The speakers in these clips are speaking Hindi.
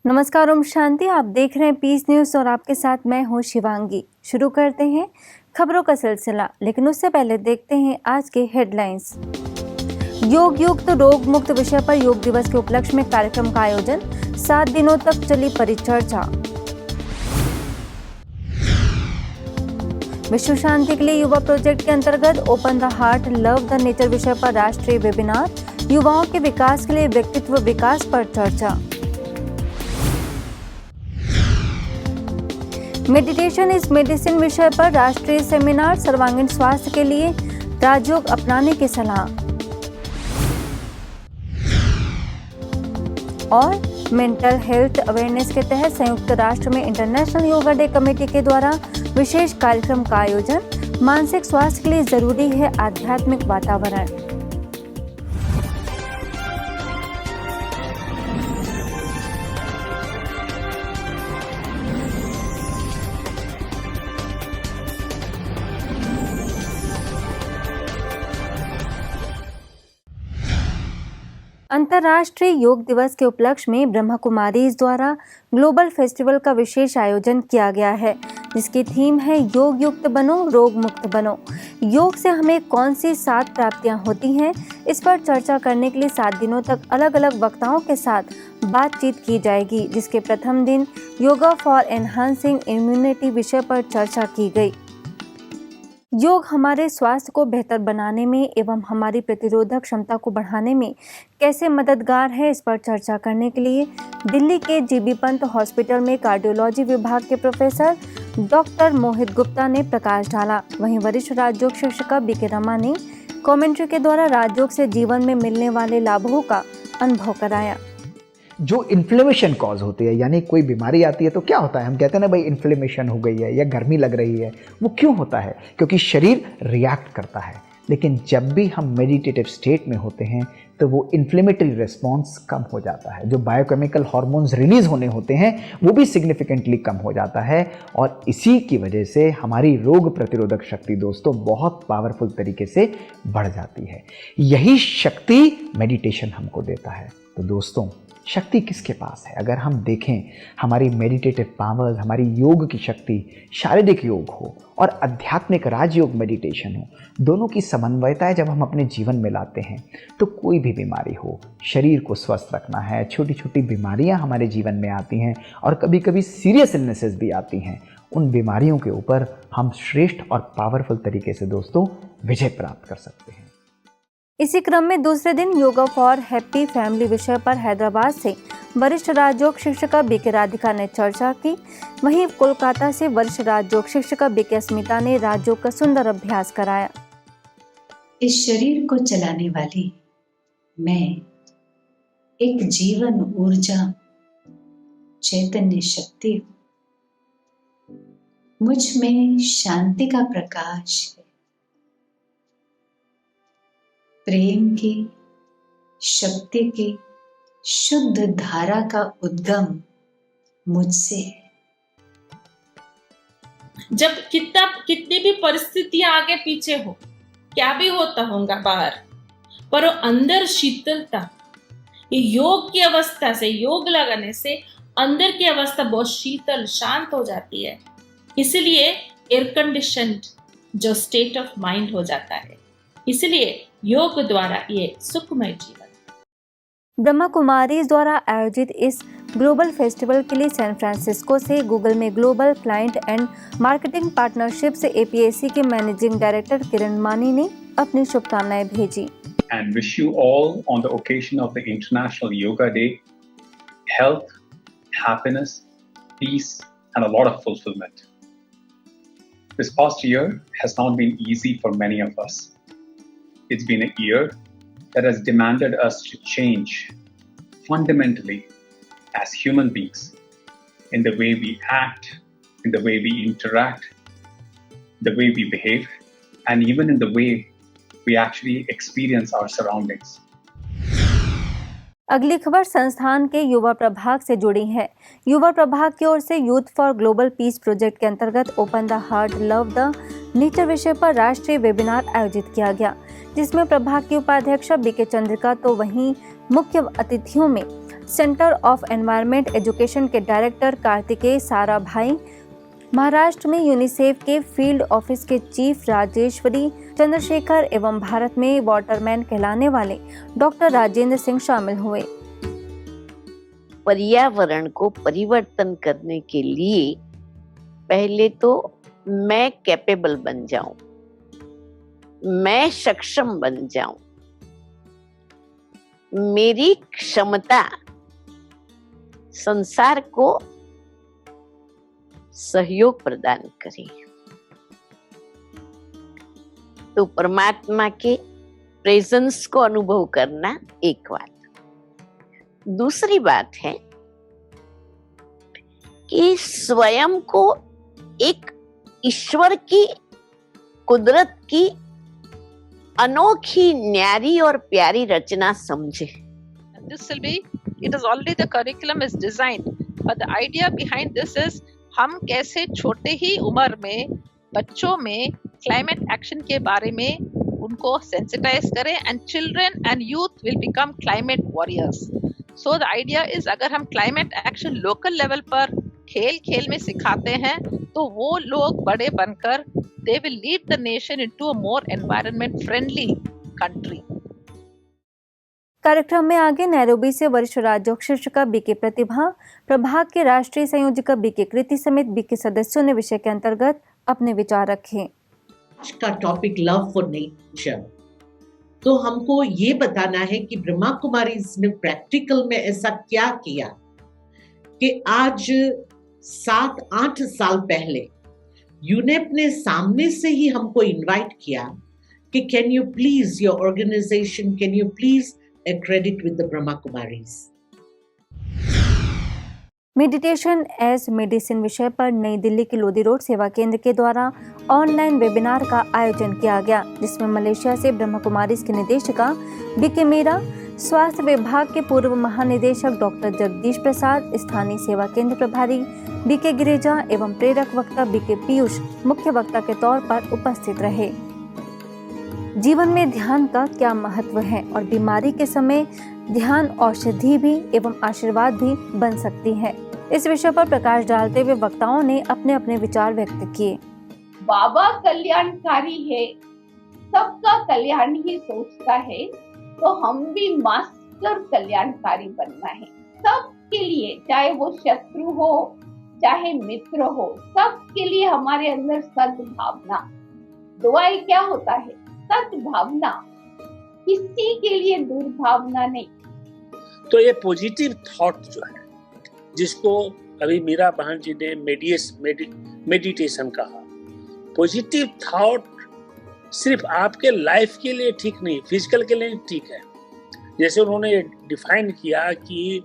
नमस्कार, ओम शांति। आप देख रहे हैं पीस न्यूज़ और आपके साथ मैं हूं शिवांगी। शुरू करते हैं खबरों का सिलसिला, लेकिन उससे पहले देखते हैं आज के हेडलाइंस। योग युक्त रोग मुक्त विषय पर योग दिवस के उपलक्ष्य में कार्यक्रम का आयोजन, 7 दिनों तक चली परिचर्चा। विश्व शांति के लिए युवा प्रोजेक्ट के अंतर्गत open the heart love the nature विषय पर राष्ट्रीय वेबिनार, युवाओं के विकास के लिए व्यक्तित्व विकास पर चर्चा। मेडिटेशन इज मेडिसिन विषय पर राष्ट्रीय सेमिनार, सर्वांगीण स्वास्थ्य के लिए राजयोग अपनाने की सलाह। और मेंटल हेल्थ अवेयरनेस के तहत संयुक्त राष्ट्र में इंटरनेशनल योगा डे कमेटी के द्वारा विशेष कार्यक्रम का आयोजन, मानसिक स्वास्थ्य के लिए जरूरी है आध्यात्मिक वातावरण। अंतर्राष्ट्रीय योग दिवस के उपलक्ष्य में ब्रह्मा कुमारीज द्वारा ग्लोबल फेस्टिवल का विशेष आयोजन किया गया है, जिसकी थीम है योग युक्त बनो, रोग मुक्त बनो। योग से हमें कौन सी 7 प्राप्तियां होती हैं, इस पर चर्चा करने के लिए 7 दिनों तक अलग अलग वक्ताओं के साथ बातचीत की जाएगी, जिसके प्रथम दिन योगा फॉर एनहांसिंग इम्यूनिटी विषय पर चर्चा की गई। योग हमारे स्वास्थ्य को बेहतर बनाने में एवं हमारी प्रतिरोधक क्षमता को बढ़ाने में कैसे मददगार है, इस पर चर्चा करने के लिए दिल्ली के जीबी पंत हॉस्पिटल में कार्डियोलॉजी विभाग के प्रोफेसर डॉक्टर मोहित गुप्ता ने प्रकाश डाला। वहीं वरिष्ठ राजयोग शिक्षिका बीके रमा ने कमेंट्री के द्वारा राजयोग से जीवन में मिलने वाले लाभों का अनुभव कराया। जो इन्फ्लेमेशन कॉज होती है, यानी कोई बीमारी आती है तो क्या होता है, हम कहते हैं ना भाई इन्फ्लेमेशन हो गई है या गर्मी लग रही है। वो क्यों होता है? क्योंकि शरीर रिएक्ट करता है। लेकिन जब भी हम मेडिटेटिव स्टेट में होते हैं तो वो इन्फ्लेमेटरी रिस्पॉन्स कम हो जाता है। जो बायोकेमिकल हार्मोन्स रिलीज होने होते हैं वो भी सिग्निफिकेंटली कम हो जाता है, और इसी की वजह से हमारी रोग प्रतिरोधक शक्ति दोस्तों बहुत पावरफुल तरीके से बढ़ जाती है। यही शक्ति मेडिटेशन हमको देता है। तो दोस्तों, शक्ति किसके पास है? अगर हम देखें, हमारी मेडिटेटिव पावर्स, हमारी योग की शक्ति, शारीरिक योग हो और आध्यात्मिक राजयोग मेडिटेशन हो, दोनों की समन्वयता है जब हम अपने जीवन में लाते हैं तो कोई भी बीमारी हो, शरीर को स्वस्थ रखना है। छोटी छोटी बीमारियां हमारे जीवन में आती हैं और कभी कभी सीरियस इलनेसेस भी आती हैं। उन बीमारियों के ऊपर हम श्रेष्ठ और पावरफुल तरीके से दोस्तों विजय प्राप्त कर सकते हैं। इसी क्रम में दूसरे दिन योगा फॉर हैप्पी फैमिली विषय पर हैदराबाद से वरिष्ठ राजयोग शिक्षिका बीके राधिका ने चर्चा की। वहीं कोलकाता से वरिष्ठ राजयोग शिक्षिका बीके अस्मिता ने राजयोग का सुंदर अभ्यास कराया। इस शरीर को चलाने वाली मैं एक जीवन ऊर्जा चैतन्य शक्ति हूँ। मुझ में शांति का प्रकाश है, प्रेम की, शक्ति की शुद्ध धारा का उद्गम मुझसे है। जब कितनी भी परिस्थितियां आगे पीछे हो, क्या भी होता होगा बाहर, पर वो अंदर शीतलता, ये योग की अवस्था से, योग लगाने से अंदर की अवस्था बहुत शीतल शांत हो जाती है। इसलिए एयर कंडीशनड जो स्टेट ऑफ माइंड हो जाता है। इसलिए योग द्वारा ये सुखमय जीवन। ब्रह्मा कुमारीज द्वारा आयोजित इस ग्लोबल फेस्टिवल के लिए सैन फ्रांसिस्को से गूगल में global client and marketing partnership से APAC के मैनेजिंग डायरेक्टर किरण मानी ने अपनी शुभकामनाएं भेजी। And wish you all on the occasion of the International Yoga Day health, happiness, peace and a lot of fulfillment. This past year has not been easy for many of us. It's been a year that has demanded us to change fundamentally as human beings in the way we act, in the way we interact, the way we behave, and even in the way we actually experience our surroundings. अगली खबर संस्थान के युवा प्रभाग से जुड़ी है। युवा प्रभाग की ओर से youth for global piece project के अंतर्गत open the heart love the nature विषय पर राष्ट्रीय वेबिनार आयोजित किया गया, जिसमें प्रभाग की उपाध्यक्षा बीके चंद्रिका तो वहीं मुख्य अतिथियों में सेंटर ऑफ एनवायरनमेंट एजुकेशन के डायरेक्टर कार्तिकेय साराभाई, महाराष्ट्र में यूनिसेफ के फील्ड ऑफिस के चीफ राजेश्वरी चंद्रशेखर एवं भारत में वाटरमैन कहलाने वाले डॉक्टर राजेंद्र सिंह शामिल हुए। पर्यावरण को परिवर्तन करने के लिए पहले तो मैं कैपेबल बन जाऊं, मैं सक्षम बन जाऊं, मेरी क्षमता संसार को सहयोग प्रदान करे। तो परमात्मा के प्रेजेंस को अनुभव करना एक बात। दूसरी बात है कि स्वयं को एक ईश्वर की कुदरत की अनोखी न्यारी और प्यारी रचना समझे। This will be, it is already the curriculum is designed, but the idea behind this is हम कैसे छोटे ही उम्र में बच्चों में क्लाइमेट एक्शन के बारे में उनको सेंसिटाइज करें and children and youth will become climate warriors. So the idea is अगर हम क्लाइमेट एक्शन लोकल लेवल पर खेल खेल में सिखाते हैं तो वो लोग बड़े बनकर they will lead the nation into a more environment friendly country. कार्यक्रम में आगे नैरोबी से वरिष्ठ राज्योक्षिक शिक्षिका बीके प्रतिभा, प्रभाग के राष्ट्रीय संयोजिका बीके कृति समेत बीके सदस्यों ने विषय के अंतर्गत अपने विचार रखे। आज का टॉपिक लव फॉर नेचर, तो हमको ये बताना है कि ब्रह्मा कुमारीज ने प्रैक्टिकल में ऐसा क्या किया कि आज 7-8 साल पहले यूनेप ने सामने से ही हमको इनवाइट किया कि can you please your organization can you please accredit with the Brahma Kumaris। Meditation as medicine विषय पर नई दिल्ली के लोधी रोड सेवा केंद्र के द्वारा ऑनलाइन वेबिनार का आयोजन किया गया, जिसमें मलेशिया से ब्रह्मा कुमारीज की निदेशिका बीके मीरा, स्वास्थ्य विभाग के पूर्व महानिदेशक डॉक्टर जगदीश प्रसाद, स्थानीय सेवा केंद्र प्रभारी बीके गिरिजा एवं प्रेरक वक्ता बीके पीयूष मुख्य वक्ता के तौर पर उपस्थित रहे। जीवन में ध्यान का क्या महत्व है और बीमारी के समय ध्यान औषधि भी एवं आशीर्वाद भी बन सकती है, इस विषय पर प्रकाश डालते हुए वक्ताओं ने अपने अपने विचार व्यक्त किए। बाबा कल्याणकारी है, सबका कल्याण ही सोचता है, तो हम भी मास्टर कल्याणकारी बनना है सबके लिए, चाहे वो शत्रु हो चाहे मित्र हो, सबके लिए हमारे अंदर सद्भावना। दुआई क्या होता है? सद्भावना, किसी के लिए दुर्भावना नहीं। तो ये पॉजिटिव थॉट जो है, जिसको अभी मीरा बहन जी ने मेडिटेशन कहा, पॉजिटिव थॉट सिर्फ आपके लाइफ के लिए ठीक नहीं, फिजिकल के लिए ठीक है। जैसे उन्होंने डिफाइन किया कि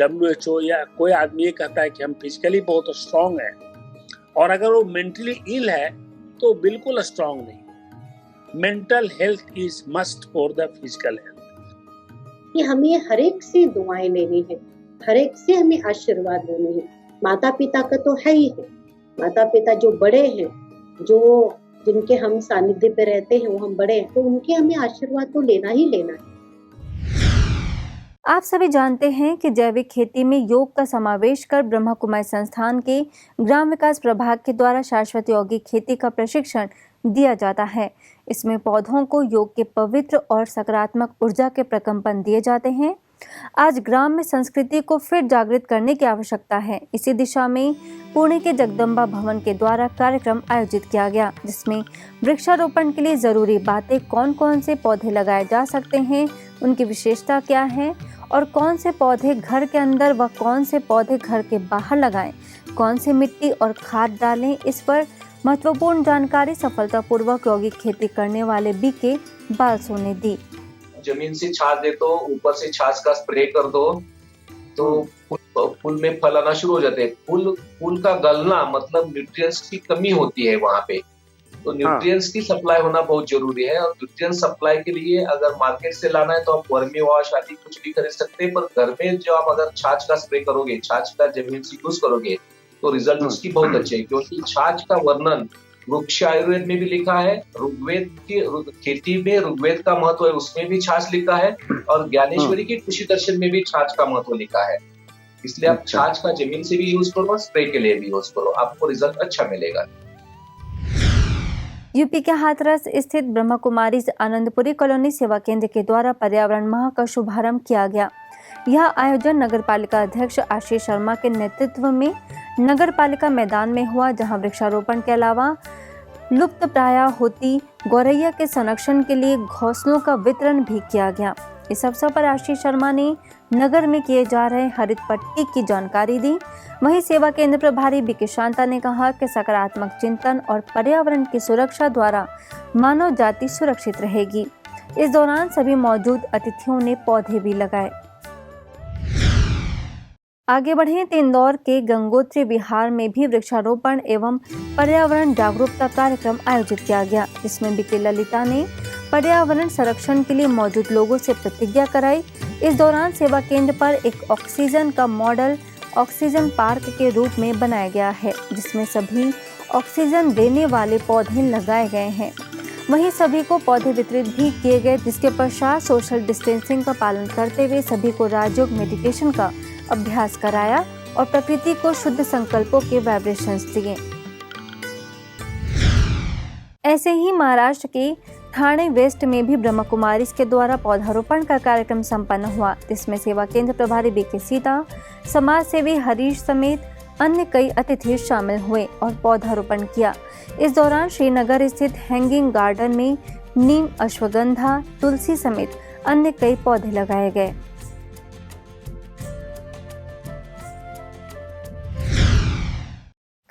WHO या कोई आदमी ये कहता है कि हम फिजिकली बहुत स्ट्रांग है और अगर वो मेंटली इल है तो बिल्कुल स्ट्रांग नहीं। Mental health is must for the physical health. कि हमें हर एक से दुआएं लेनी है, हर एक से हमें आशीर्वाद लेनी है। माता पिता का तो है ही है, माता पिता जो बड़े हैं, जो जिनके हम सानिध्य पे रहते हैं, वो हम बड़े हैं, तो उनके हमें आशीर्वाद तो लेना ही लेना है। आप सभी जानते हैं कि जैविक खेती में योग का समावेश कर ब्रह्मा कुमारी संस्थान के ग्राम विकास प्रभाग के द्वारा शाश्वत यौगिक खेती का प्रशिक्षण दिया जाता है। इसमें पौधों को योग के पवित्र और सकारात्मक ऊर्जा के प्रकंपन दिए जाते हैं। आज ग्राम में संस्कृति को फिर जागृत करने की आवश्यकता है। इसी दिशा में पुणे के जगदम्बा भवन के द्वारा कार्यक्रम आयोजित किया गया, जिसमें वृक्षारोपण के लिए जरूरी बातें, कौन कौन से पौधे लगाए जा सकते हैं, उनकी विशेषता क्या है और कौन से पौधे घर के अंदर व कौन से पौधे घर के बाहर लगाएं, कौन से मिट्टी और खाद डालें, इस पर महत्वपूर्ण जानकारी सफलतापूर्वक यौगिक खेती करने वाले बीके बालसो ने दी। जमीन से छाछ दे तो ऊपर से छाछ का स्प्रे कर दो तो फूल में फल आना शुरू हो जाते हैं। फूल का गलना मतलब न्यूट्रिएंट्स की कमी होती है वहां पे, तो न्यूट्रिएंट्स की सप्लाई होना बहुत जरूरी है। और न्यूट्रिएंट सप्लाई के लिए अगर मार्केट से लाना है तो आप वर्मी वॉश आदि कुछ भी खरीद सकते हैं, पर घर में जो आप अगर छाछ का स्प्रे करोगे, छाछ का जमीन से यूज करोगे तो रिजल्ट उसकी बहुत अच्छे है, क्योंकि छाछ का वर्णन वृक्ष आयुर्वेद में भी लिखा है, ऋग्वेद की खेती में ऋग्वेद का महत्व है, उसमें भी छाछ लिखा है, और ज्ञानेश्वरी की कृषि दर्शन में भी छाछ का महत्व लिखा है। इसलिए आप छाछ का जमीन से भी यूज करो, स्प्रे के लिए भी यूज करो, आपको रिजल्ट अच्छा मिलेगा। यूपी के हाथरस स्थित ब्रह्मा कुमारी आनंदपुरी कॉलोनी सेवा केंद्र के द्वारा पर्यावरण माह का शुभारंभ किया गया। यह आयोजन नगर पालिका अध्यक्ष आशीष शर्मा के नेतृत्व में नगर पालिका मैदान में हुआ, जहां वृक्षारोपण के अलावा लुप्त प्राय होती गौरैया के संरक्षण के लिए घोंसलों का वितरण भी किया गया। इस अवसर पर आशीष शर्मा ने नगर में किए जा रहे हरित पट्टी की जानकारी दी। वहीं सेवा केंद्र प्रभारी बीके शांता ने कहा कि सकारात्मक चिंतन और पर्यावरण की सुरक्षा द्वारा मानव जाति सुरक्षित रहेगी। इस दौरान सभी मौजूद अतिथियों ने पौधे भी लगाए। आगे बढ़े तो इंदौर के गंगोत्री विहार में भी वृक्षारोपण एवं पर्यावरण जागरूकता कार्यक्रम आयोजित किया गया, जिसमें बीके ललिता ने पर्यावरण संरक्षण के लिए मौजूद लोगों से प्रतिज्ञा कराई। इस दौरान सेवा केंद्र पर एक ऑक्सीजन का मॉडल ऑक्सीजन पार्क के रूप में बनाया गया है, जिसमें सभी ऑक्सीजन देने वाले पौधे लगाए गए हैं। वहीं सभी को पौधे वितरित भी किए गए, जिसके पश्चात सोशल डिस्टेंसिंग का पालन करते हुए सभी को राजयोग मेडिटेशन का अभ्यास कराया और प्रकृति को शुद्ध संकल्पों के वाइब्रेशंस दिए। ऐसे ही महाराष्ट्र के ठाणे वेस्ट में भी ब्रह्मा कुमारीज के द्वारा पौधारोपण का कार्यक्रम संपन्न हुआ, जिसमें सेवा केंद्र प्रभारी बीके सीता, समाज सेवी हरीश समेत अन्य कई अतिथि शामिल हुए और पौधारोपण किया। इस दौरान श्रीनगर स्थित हैंगिंग गार्डन में नीम, अश्वगंधा, तुलसी समेत अन्य कई पौधे लगाए गए।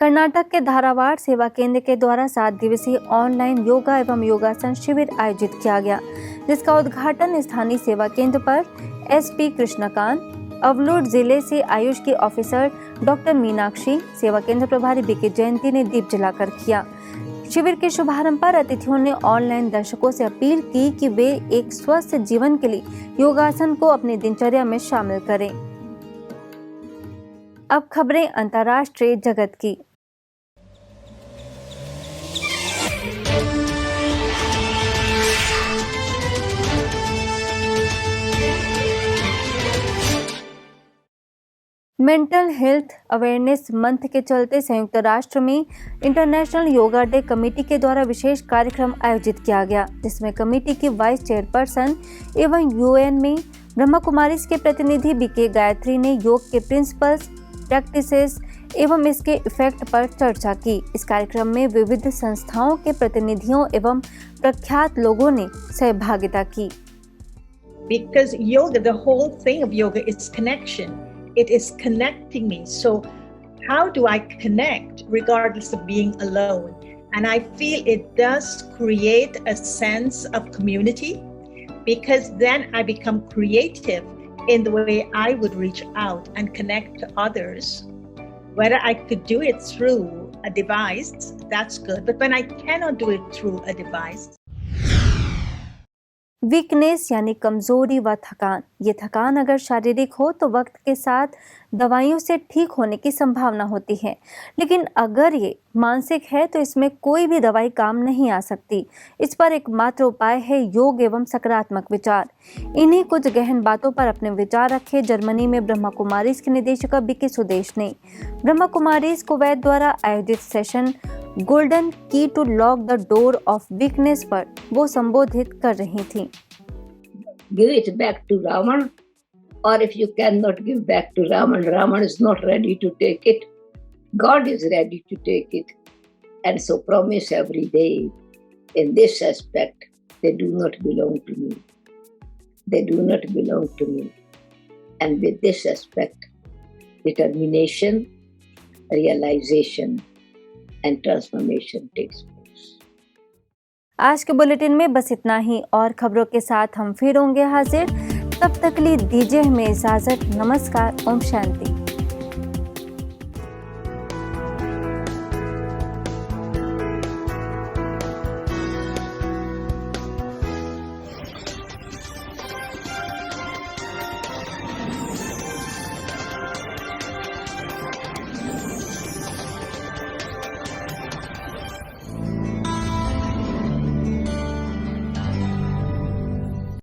कर्नाटक के धारावाड़ सेवा केंद्र के द्वारा 7 दिवसीय ऑनलाइन योगा एवं योगासन शिविर आयोजित किया गया, जिसका उद्घाटन स्थानीय सेवा केंद्र पर एसपी कृष्णकांत, अवलोड जिले से आयुष की ऑफिसर डॉक्टर मीनाक्षी, सेवा केंद्र प्रभारी बीके जयंती ने दीप जलाकर किया। शिविर के शुभारंभ पर अतिथियों ने ऑनलाइन दर्शकों से अपील की कि वे एक स्वस्थ जीवन के लिए योगासन को अपनी दिनचर्या में शामिल करें। अब खबरें अंतर्राष्ट्रीय जगत की। मेंटल हेल्थ अवेयरनेस मंथ के चलते संयुक्त राष्ट्र में इंटरनेशनल योगा डे कमेटी के द्वारा विशेष कार्यक्रम आयोजित किया गया, जिसमें कमेटी की वाइस चेयरपर्सन एवं यूएन में ब्रह्मा कुमारीज के प्रतिनिधि बीके गायत्री ने योग के प्रिंसिपल्स, प्रैक्टिसेस एवं इसके इफेक्ट पर चर्चा की। इस कार्यक्रम में विविध संस्थाओं के प्रतिनिधियों एवं प्रख्यात लोगों ने सहभागिता की। Because yoga, the whole thing of yoga is connection. It is connecting me. So how do I connect regardless of being alone? And I feel it does create a sense of community, because then I become creative in the way I would reach out and connect to others. Whether I could do it through a device, that's good. But when I cannot do it through a device, weakness यानी कमजोरी व थकान। ये थकान अगर शारीरिक हो तो वक्त के साथ दवाइयों से ठीक होने की संभावना होती है, लेकिन अगर ये मानसिक है तो इसमें कोई भी दवाई काम नहीं आ सकती। इस पर एकमात्र उपाय है योग एवं सकारात्मक विचार। इन्हीं कुछ गहन बातों पर अपने विचार रखे जर्मनी में ब्रह्मा कुमारीज के निदेशक बीके सुदेश ने। ब्रह्मा कुमारीज कुवैत द्वारा आयोजित session golden key to lock the door of weakness पर वो संबोधित कर रही थी। Give it back to Raman, or if you cannot give back to Raman, Raman is not ready to take it. God is ready to take it. And so promise every day. In this aspect, they do not belong to me. They do not belong to me. And with this aspect, determination, realization, and transformation takes place. आज के बुलेटिन में बस इतना ही, और खबरों के साथ हम फिर होंगे हाजिर। तब तक के लिए दीजिए हमें इजाजत। नमस्कार। ओम शांति।